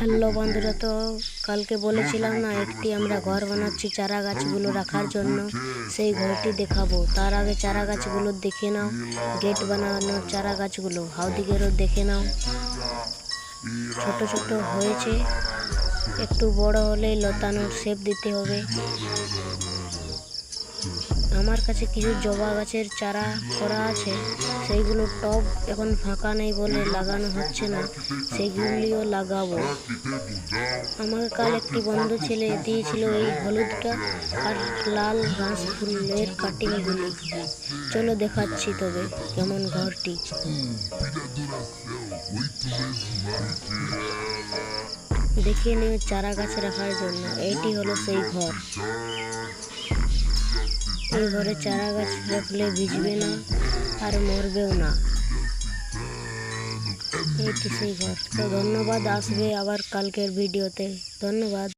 Hello বন্ধুরা, তো কালকে বলেছিলাম না একটি আমরা ঘর বানাচ্ছি চারা গাছগুলো রাখার জন্য। সেই ঘরটি দেখাবো। তার আগে চারা গাছগুলো দেখে নাও, গেট বানানোর চারা গাছগুলো হাউদিগেরও দেখে নাও। ছোট ছোট হয়েছে, একটু বড় হলেই লতানোর শেপ দিতে হবে। আমার কাছে কিছু জবা গাছের চারা করা আছে, সেইগুলো টব এখন ফাঁকা নেই বলে লাগানো হচ্ছে না, সেগুলিও লাগাবো। আমাকে কাল একটি বন্ধু ছেলে দিয়েছিল এই হলুদটা আর লাল ঘাস ফুলের কাটিংগুলি। চলো দেখাচ্ছি তবে কেমন ঘরটি। দেখে নিও চারা গাছ রাখার জন্য। এইটি হলো সেই ঘর। এই ঘরে চারা গাছ রাখলে ভিজবে না আর মরবেও না। এইটি সেই ঘর। তো ধন্যবাদ, আসবে আবার কালকের ভিডিওতে। ধন্যবাদ।